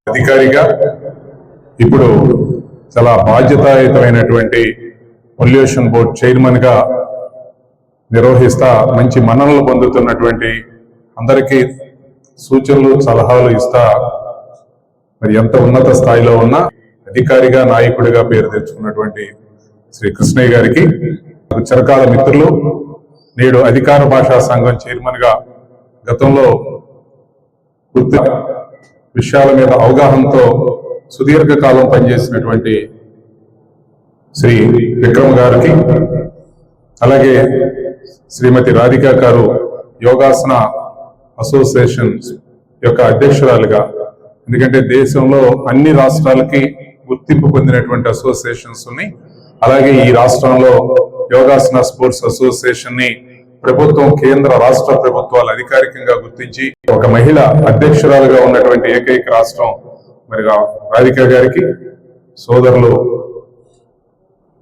అధికారిగా ఇప్పుడు చాలా బాధ్యతాయుతమైనటువంటి పొల్యూషన్ బోర్డ్ చైర్మన్ గా నిర్వహిస్తా మంచి మన్ననలు పొందుతున్నటువంటి అందరికీ సూచనలు సలహాలు ఇస్తా మరి ఎంత ఉన్నత స్థాయిలో ఉన్న అధికారిగా నాయకుడిగా పేరు తెచ్చుకున్నటువంటి శ్రీ కృష్ణయ్య గారికి చిరకాల మిత్రులు, నేడు అధికార భాషా సంఘం చైర్మన్ గా గతంలో పూర్తి విషయాల మీద అవగాహనతో సుదీర్ఘకాలం పనిచేసినటువంటి శ్రీ విక్రమ్ గారికి, అలాగే శ్రీమతి రాధిక గారు యోగాసన అసోసియేషన్ యొక్క అధ్యక్షురాలుగా, ఎందుకంటే దేశంలో అన్ని రాష్ట్రాలకి గుర్తింపు పొందినటువంటి అసోసియేషన్స్ ఉన్నాయి. అలాగే ఈ రాష్ట్రంలో యోగాసన స్పోర్ట్స్ అసోసియేషన్ ని ప్రభుత్వం, కేంద్ర రాష్ట్ర ప్రభుత్వాలు అధికారికంగా గుర్తించి ఒక మహిళ అధ్యక్షురాలుగా ఉన్నటువంటి ఏకైక రాష్ట్రం మరి రాధిక గారికి, సోదరులు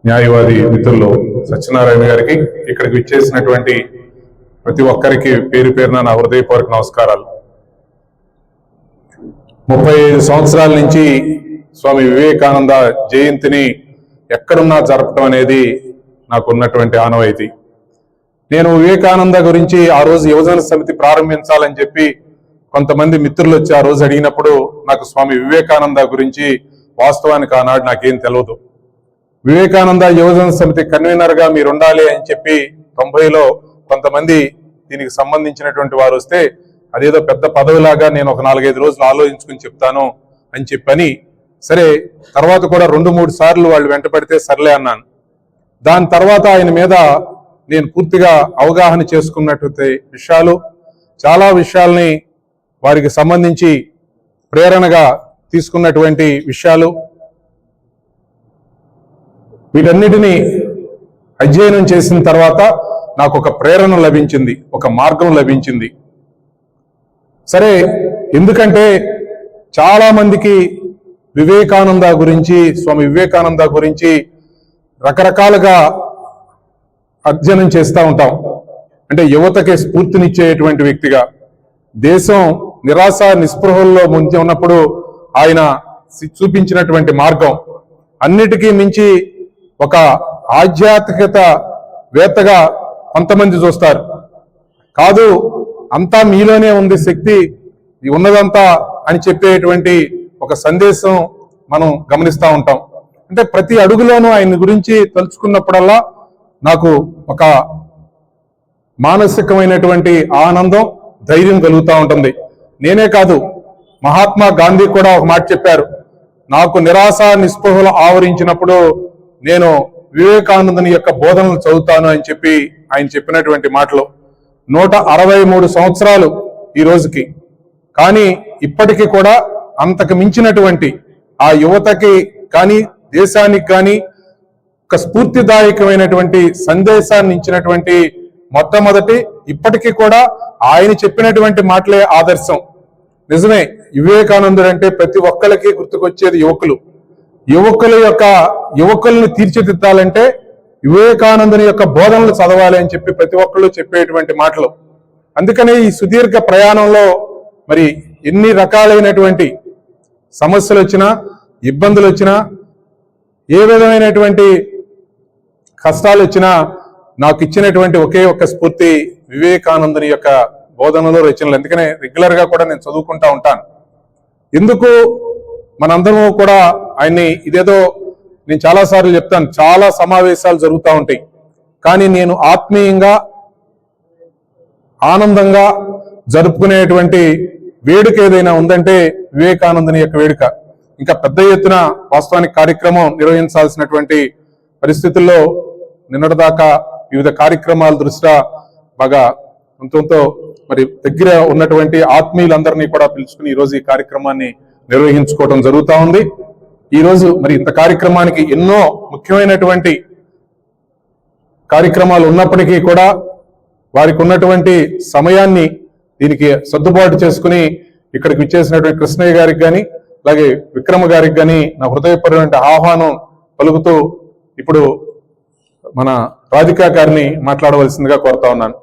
న్యాయవాది మిత్రులు సత్యనారాయణ గారికి, ఇక్కడికి విచ్చేసినటువంటి ప్రతి ఒక్కరికి పేరు పేరున నా హృదయపూర్వక నమస్కారాలు. 35 సంవత్సరాల నుంచి స్వామి వివేకానంద జయంతిని ఎక్కడున్నా జరపడం అనేది నాకున్నటువంటి ఆనవాయితీ. నేను వివేకానంద గురించి ఆ రోజు యువజన సమితి ప్రారంభించాలని చెప్పి కొంతమంది మిత్రులు వచ్చి ఆ రోజు అడిగినప్పుడు నాకు స్వామి వివేకానంద గురించి వాస్తవానికి ఆనాడు నాకేం తెలియదు. వివేకానంద యువజన సమితి కన్వీనర్ గా మీరు ఉండాలి అని చెప్పి 90లో కొంతమంది దీనికి సంబంధించినటువంటి వారు వస్తే అదేదో పెద్ద పదవిలాగా నేను ఒక 4-5 రోజులు ఆలోచించుకుని చెప్తాను అని చెప్పని, సరే తర్వాత కూడా 2-3 సార్లు వాళ్ళు వెంట పడితే సర్లే అన్నాను. దాని తర్వాత ఆయన మీద నేను పూర్తిగా అవగాహన చేసుకున్నటువంటి విషయాలు, చాలా విషయాల్ని వారికి సంబంధించి ప్రేరణగా తీసుకున్నటువంటి విషయాలు, వీటన్నిటినీ అధ్యయనం చేసిన తర్వాత నాకు ఒక ప్రేరణ లభించింది, ఒక మార్గం లభించింది. సరే, ఎందుకంటే చాలా మందికి వివేకానంద గురించి, స్వామి వివేకానంద గురించి రకరకాలుగా అధ్యయనం చేస్తూ ఉంటాం. అంటే యువతకి స్ఫూర్తినిచ్చేటువంటి వ్యక్తిగా, దేశం నిరాశ నిస్పృహల్లో ముంచి ఉన్నప్పుడు ఆయన చూపించినటువంటి మార్గం అన్నిటికీ మించి ఒక ఆధ్యాత్మికత వేత్తగా కొంతమంది చూస్తారు. కాదు, అంతా మీలోనే ఉంది శక్తి, ఉన్నదంతా అని చెప్పేటువంటి ఒక సందేశం మనం గమనిస్తూ ఉంటాం. అంటే ప్రతి అడుగులోనూ ఆయన గురించి తలుచుకున్నప్పుడల్లా నాకు ఒక మానసికమైనటువంటి ఆనందం, ధైర్యం కలుగుతూ ఉంటుంది. నేనే కాదు, మహాత్మా గాంధీ కూడా ఒక మాట చెప్పారు, నాకు నిరాశ నిస్పృహలు ఆవరించినప్పుడు నేను వివేకానందుని యొక్క బోధనలు చదువుతాను అని చెప్పి ఆయన చెప్పినటువంటి మాటలు. 163 సంవత్సరాలు ఈ రోజుకి, కానీ ఇప్పటికీ కూడా అంతకు మించినటువంటి ఆ యువతకి కానీ దేశానికి కానీ ఒక స్ఫూర్తిదాయకమైనటువంటి సందేశాన్ని ఇచ్చినటువంటి మొట్టమొదటి, ఇప్పటికీ కూడా ఆయన చెప్పినటువంటి మాటలే ఆదర్శం. నిజమే, వివేకానందుడు అంటే ప్రతి ఒక్కరికి గుర్తుకొచ్చేది యువకులు. యువకుల్ని తీర్చిదిద్దాలంటే వివేకానందుని యొక్క బోధనలు చదవాలి అని చెప్పి ప్రతి ఒక్కళ్ళు చెప్పేటువంటి మాటలు. అందుకనే ఈ సుదీర్ఘ ప్రయాణంలో మరి ఎన్ని రకాలైనటువంటి సమస్యలు వచ్చినా, ఇబ్బందులు వచ్చినా, ఏ విధమైనటువంటి కష్టాలు వచ్చినా నాకు ఇచ్చినటువంటి ఒకే ఒక్క స్ఫూర్తి వివేకానందుని యొక్క బోధనలు, రచనలు. అందుకనే రెగ్యులర్ గా కూడా నేను చదువుకుంటా ఉంటాను. ఎందుకు మనందరము కూడా ఆయన్ని, ఇదేదో నేను చాలాసార్లు చెప్తాను, చాలా సమావేశాలు జరుగుతూ ఉంటాయి, కానీ నేను ఆత్మీయంగా ఆనందంగా జరుపుకునేటువంటి వేడుక ఏదైనా ఉందంటే వివేకానందుని యొక్క వేడుక. ఇంకా పెద్ద ఎత్తున వాస్తవానికి కార్యక్రమం నిర్వహించాల్సినటువంటి పరిస్థితుల్లో నిన్నటిదాకా వివిధ కార్యక్రమాల దృష్ట్యా బాగా ఎంతో మరి దగ్గర ఉన్నటువంటి ఆత్మీయులందరినీ కూడా పిలుచుకుని ఈరోజు ఈ కార్యక్రమాన్ని నిర్వహించుకోవడం జరుగుతూ ఉంది. ఈరోజు మరి ఇంత కార్యక్రమానికి ఎన్నో ముఖ్యమైనటువంటి కార్యక్రమాలు ఉన్నప్పటికీ కూడా వారికి ఉన్నటువంటి సమయాన్ని దీనికి సర్దుబాటు చేసుకుని ఇక్కడికి విచ్చేసినటువంటి కృష్ణయ్య గారికి కానీ, అలాగే విక్రమ గారికి కానీ నా హృదయపూర్వకమైన ఆహ్వానం పలుకుతూ ఇప్పుడు మన రాధిక గారిని మాట్లాడవలసిందిగా కోరుతా ఉన్నాను.